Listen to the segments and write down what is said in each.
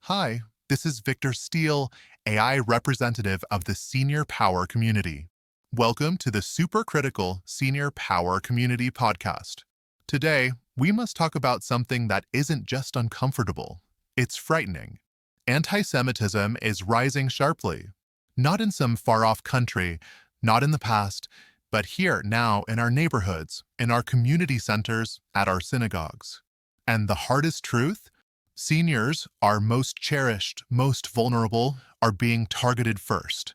Hi, this is Victor Steele, AI representative of the Senior Power Community. Welcome to the Supercritical Senior Power Community podcast. Today, we must talk about something that isn't just uncomfortable, it's frightening. Anti-Semitism is rising sharply, not in some far-off country, not in the past, but here now in our neighborhoods, in our community centers, at our synagogues. And the hardest truth? Seniors, our most cherished, most vulnerable, are being targeted first.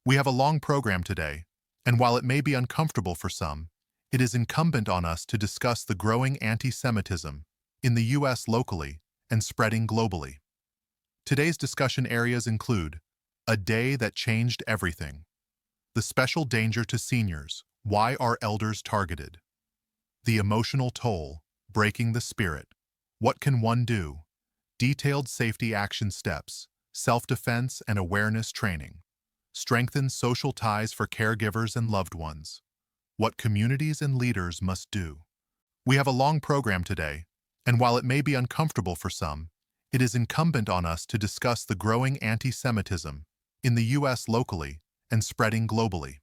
We have a long program today, and while it may be uncomfortable for some, it is incumbent on us to discuss the growing anti-Semitism in the U.S. locally and spreading globally. Today's discussion areas include a day that changed everything, the special danger to seniors, why are elders targeted, the emotional toll, breaking the spirit. What can one do? Detailed safety action steps, self-defense and awareness training. Strengthen social ties for caregivers and loved ones. What communities and leaders must do. We have a long program today, and while it may be uncomfortable for some, it is incumbent on us to discuss the growing anti-Semitism in the U.S. locally and spreading globally.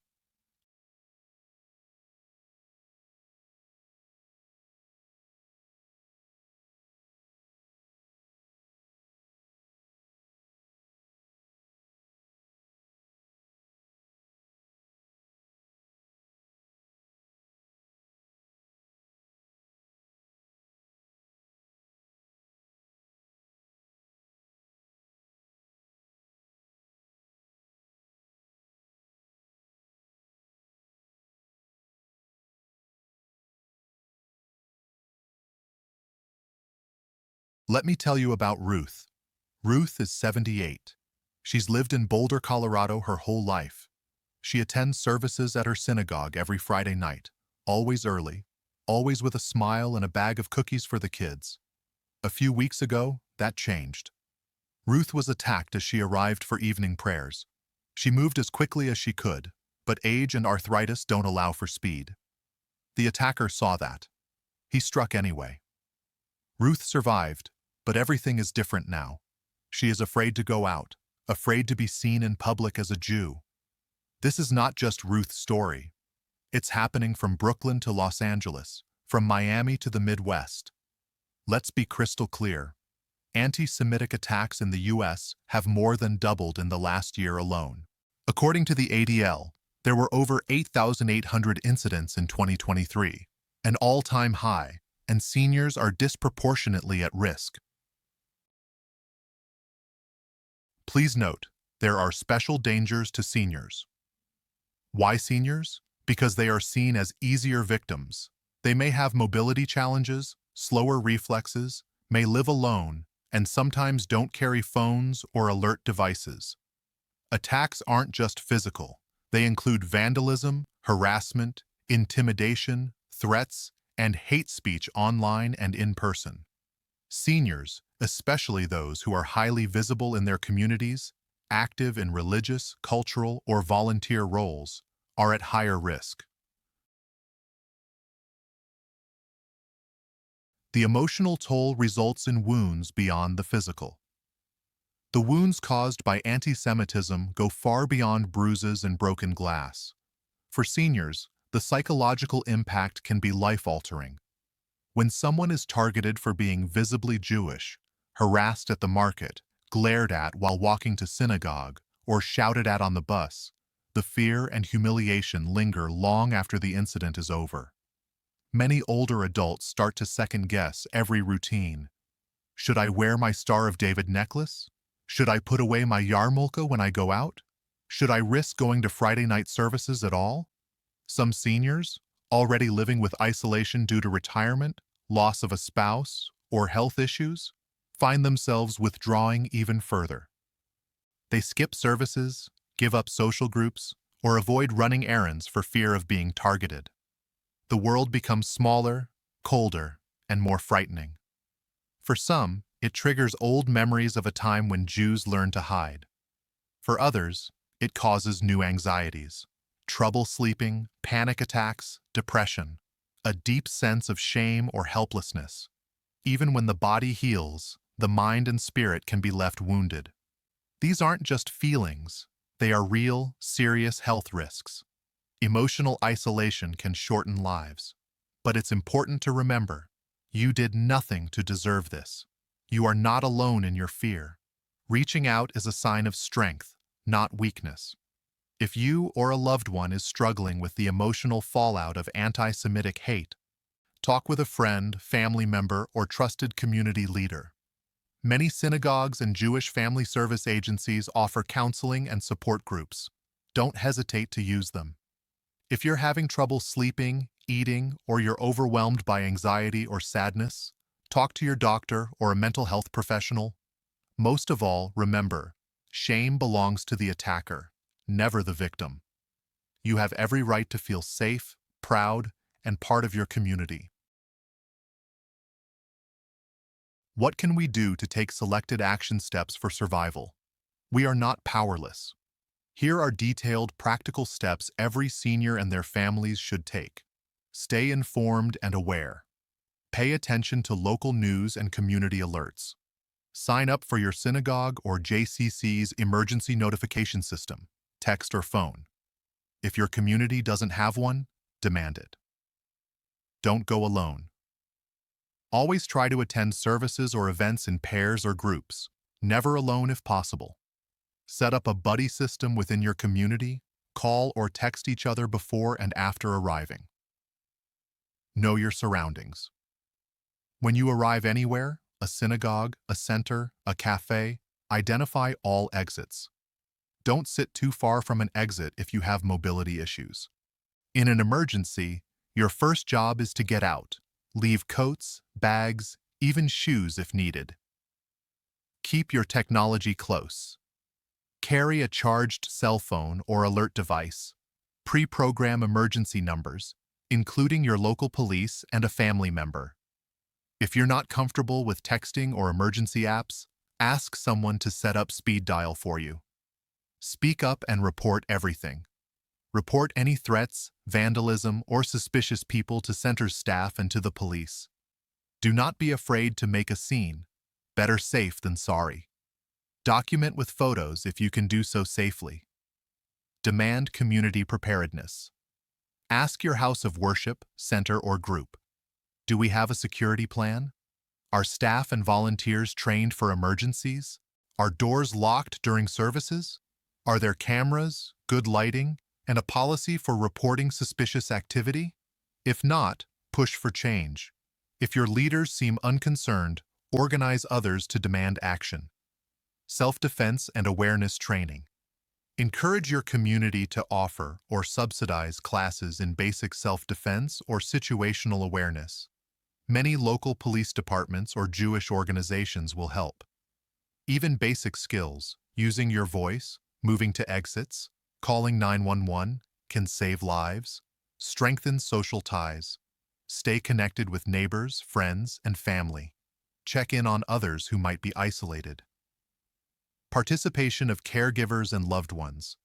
Let me tell you about Ruth. Ruth is 78. She's lived in Boulder, Colorado her whole life. She attends services at her synagogue every Friday night, always early, always with a smile and a bag of cookies for the kids. A few weeks ago, that changed. Ruth was attacked as she arrived for evening prayers. She moved as quickly as she could, but age and arthritis don't allow for speed. The attacker saw that. He struck anyway. Ruth survived, but everything is different now. She is afraid to go out, afraid to be seen in public as a Jew. This is not just Ruth's story. It's happening from Brooklyn to Los Angeles, from Miami to the Midwest. Let's be crystal clear. Anti-Semitic attacks in the U.S. have more than doubled in the last year alone. According to the ADL, there were over 8,800 incidents in 2023, an all-time high, and seniors are disproportionately at risk. Please note, there are special dangers to seniors. Why seniors? Because they are seen as easier victims. They may have mobility challenges, slower reflexes, may live alone, and sometimes don't carry phones or alert devices. Attacks aren't just physical. They include vandalism, harassment, intimidation, threats, and hate speech online and in person. Seniors, especially those who are highly visible in their communities, active in religious, cultural, or volunteer roles, are at higher risk. The emotional toll results in wounds beyond the physical. The wounds caused by anti-Semitism go far beyond bruises and broken glass. For seniors, the psychological impact can be life-altering. When someone is targeted for being visibly Jewish, harassed at the market, glared at while walking to synagogue, or shouted at on the bus, the fear and humiliation linger long after the incident is over. Many older adults start to second-guess every routine. Should I wear my Star of David necklace? Should I put away my yarmulke when I go out? Should I risk going to Friday night services at all? Some seniors, already living with isolation due to retirement, loss of a spouse, or health issues, find themselves withdrawing even further. They skip services, give up social groups, or avoid running errands for fear of being targeted. The world becomes smaller, colder, and more frightening. For some, it triggers old memories of a time when Jews learned to hide. For others, it causes new anxieties, trouble sleeping, panic attacks, depression, a deep sense of shame or helplessness. Even when the body heals, the mind and spirit can be left wounded. These aren't just feelings, they are real, serious health risks. Emotional isolation can shorten lives. But it's important to remember, you did nothing to deserve this. You are not alone in your fear. Reaching out is a sign of strength, not weakness. If you or a loved one is struggling with the emotional fallout of anti-Semitic hate, talk with a friend, family member, or trusted community leader. Many synagogues and Jewish family service agencies offer counseling and support groups. Don't hesitate to use them. If you're having trouble sleeping, eating, or you're overwhelmed by anxiety or sadness, talk to your doctor or a mental health professional. Most of all, remember, shame belongs to the attacker, never the victim. You have every right to feel safe, proud, and part of your community. What can we do to take selected action steps for survival? We are not powerless. Here are detailed, practical steps every senior and their families should take. Stay informed and aware. Pay attention to local news and community alerts. Sign up for your synagogue or JCC's emergency notification system, text or phone. If your community doesn't have one, demand it. Don't go alone. Always try to attend services or events in pairs or groups, never alone if possible. Set up a buddy system within your community, call or text each other before and after arriving. Know your surroundings. When you arrive anywhere, a synagogue, a center, a cafe, identify all exits. Don't sit too far from an exit if you have mobility issues. In an emergency, your first job is to get out. Leave coats, bags, even shoes if needed. Keep your technology close. Carry a charged cell phone or alert device. Pre-program emergency numbers, including your local police and a family member. If you're not comfortable with texting or emergency apps, ask someone to set up speed dial for you. Speak up and report everything. Report any threats, vandalism, or suspicious people to center staff and to the police. Do not be afraid to make a scene. Better safe than sorry. Document with photos if you can do so safely. Demand community preparedness. Ask your house of worship, center, or group. Do we have a security plan? Are staff and volunteers trained for emergencies? Are doors locked during services? Are there cameras, good lighting, and a policy for reporting suspicious activity? If not, push for change. If your leaders seem unconcerned, organize others to demand action. Self-defense and awareness training. Encourage your community to offer or subsidize classes in basic self-defense or situational awareness. Many local police departments or Jewish organizations will help. Even basic skills, using your voice, moving to exits, calling 911, can save lives, strengthen social ties, stay connected with neighbors, friends, and family. Check in on others who might be isolated. Participation of caregivers and loved ones.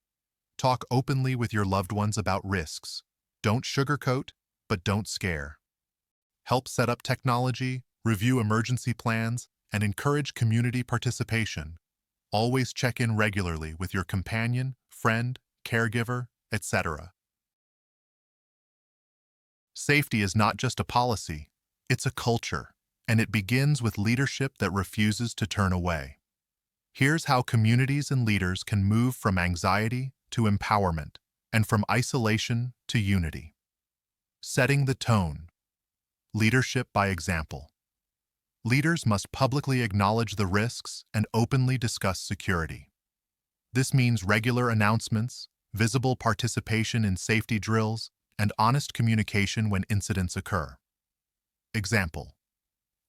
Talk openly with your loved ones about risks. Don't sugarcoat, but don't scare. Help set up technology, review emergency plans, and encourage community participation. Always check in regularly with your companion, friend, caregiver, etc. Safety is not just a policy, it's a culture, and it begins with leadership that refuses to turn away. Here's how communities and leaders can move from anxiety to empowerment, and from isolation to unity. Setting the tone. Leadership by example. Leaders must publicly acknowledge the risks and openly discuss security. This means regular announcements, visible participation in safety drills, and honest communication when incidents occur. Example: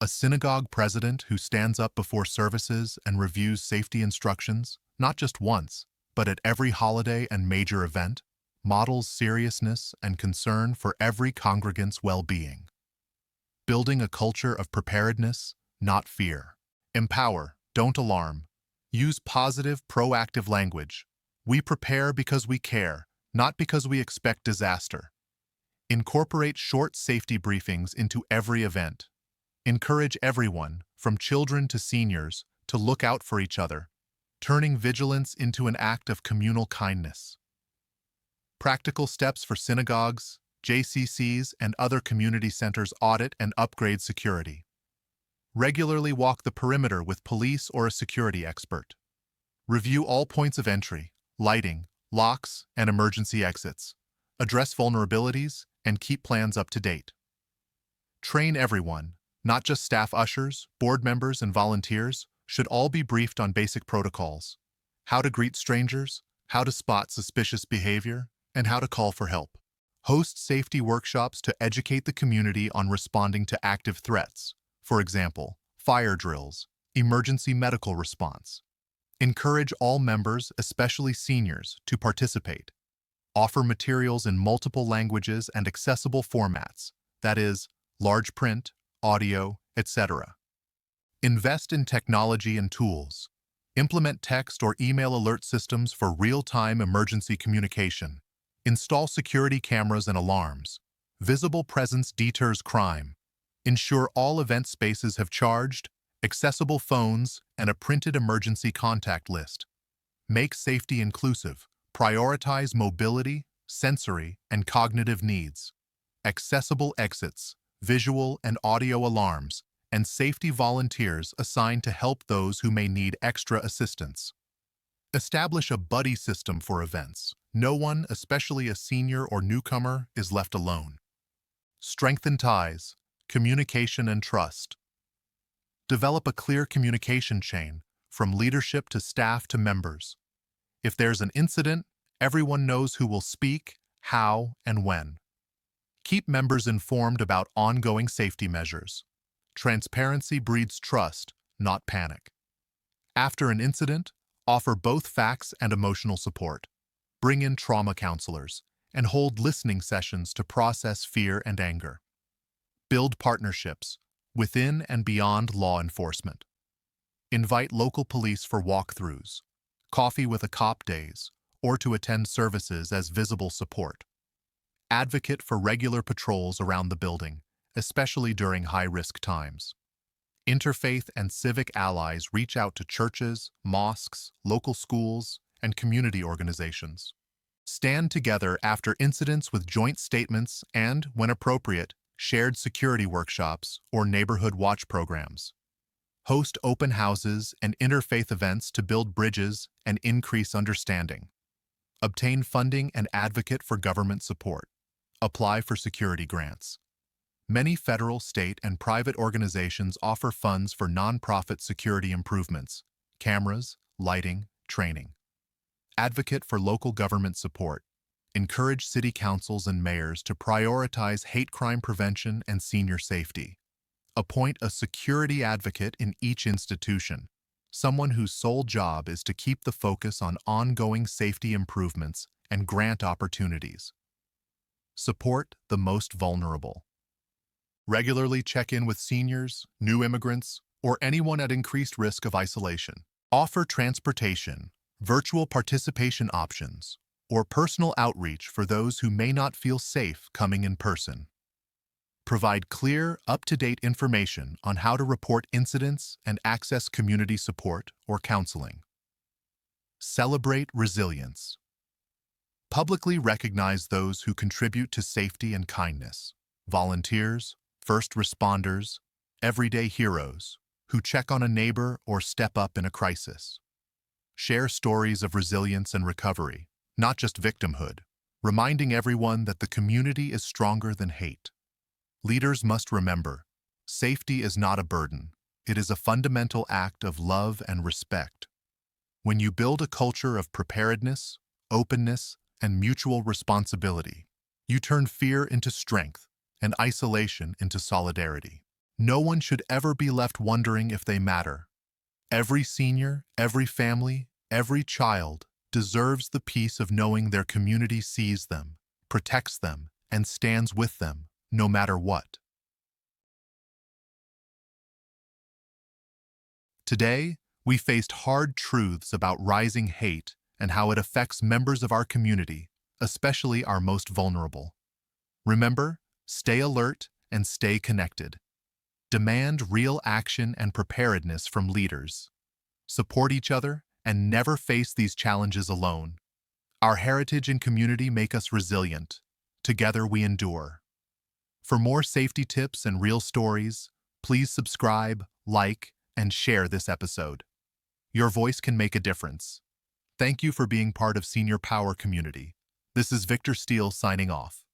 a synagogue president who stands up before services and reviews safety instructions, not just once, but at every holiday and major event, models seriousness and concern for every congregant's well-being. Building a culture of preparedness, not fear. Empower, don't alarm. Use positive, proactive language. We prepare because we care, not because we expect disaster. Incorporate short safety briefings into every event. Encourage everyone, from children to seniors, to look out for each other, turning vigilance into an act of communal kindness. Practical steps for synagogues, JCCs, and other community centers audit and upgrade security. Regularly walk the perimeter with police or a security expert. Review all points of entry, lighting, locks, and emergency exits. Address vulnerabilities and keep plans up to date. Train everyone, not just staff ushers, board members, and volunteers, should all be briefed on basic protocols. How to greet strangers, how to spot suspicious behavior, and how to call for help. Host safety workshops to educate the community on responding to active threats. For example, fire drills, emergency medical response. Encourage all members, especially seniors, to participate. Offer materials in multiple languages and accessible formats, that is, large print, audio, etc. Invest in technology and tools. Implement text or email alert systems for real-time emergency communication. Install security cameras and alarms. Visible presence deters crime. Ensure all event spaces have charged, accessible phones, and a printed emergency contact list. Make safety inclusive. Prioritize mobility, sensory, and cognitive needs. Accessible exits, visual and audio alarms, and safety volunteers assigned to help those who may need extra assistance. Establish a buddy system for events. No one, especially a senior or newcomer, is left alone. Strengthen ties, communication, and trust. Develop a clear communication chain, from leadership to staff to members. If there's an incident, everyone knows who will speak, how, and when. Keep members informed about ongoing safety measures. Transparency breeds trust, not panic. After an incident, offer both facts and emotional support. Bring in trauma counselors and hold listening sessions to process fear and anger. Build partnerships within and beyond law enforcement. Invite local police for walkthroughs, coffee with a cop days, or to attend services as visible support. Advocate for regular patrols around the building, especially during high-risk times. Interfaith and civic allies reach out to churches, mosques, local schools, and community organizations. Stand together after incidents with joint statements and, when appropriate, shared security workshops or neighborhood watch programs. Host open houses and interfaith events to build bridges and increase understanding. Obtain funding and advocate for government support. Apply for security grants. Many federal, state, and private organizations offer funds for nonprofit security improvements, cameras, lighting, training. Advocate for local government support. Encourage city councils and mayors to prioritize hate crime prevention and senior safety. Appoint a security advocate in each institution, someone whose sole job is to keep the focus on ongoing safety improvements and grant opportunities. Support the most vulnerable. Regularly check in with seniors, new immigrants, or anyone at increased risk of isolation. Offer transportation, virtual participation options, or personal outreach for those who may not feel safe coming in person. Provide clear, up-to-date information on how to report incidents and access community support or counseling. Celebrate resilience. Publicly recognize those who contribute to safety and kindness. Volunteers, first responders, everyday heroes who check on a neighbor or step up in a crisis. Share stories of resilience and recovery, not just victimhood, reminding everyone that the community is stronger than hate. Leaders must remember, safety is not a burden. It is a fundamental act of love and respect. When you build a culture of preparedness, openness, and mutual responsibility, you turn fear into strength and isolation into solidarity. No one should ever be left wondering if they matter. Every senior, every family, every child deserves the peace of knowing their community sees them, protects them, and stands with them, no matter what. Today, we faced hard truths about rising hate and how it affects members of our community, especially our most vulnerable. Remember, stay alert and stay connected. Demand real action and preparedness from leaders. Support each other and never face these challenges alone. Our heritage and community make us resilient. Together we endure. For more safety tips and real stories, please subscribe, like, and share this episode. Your voice can make a difference. Thank you for being part of Senior Power Community. This is Victor Steele signing off.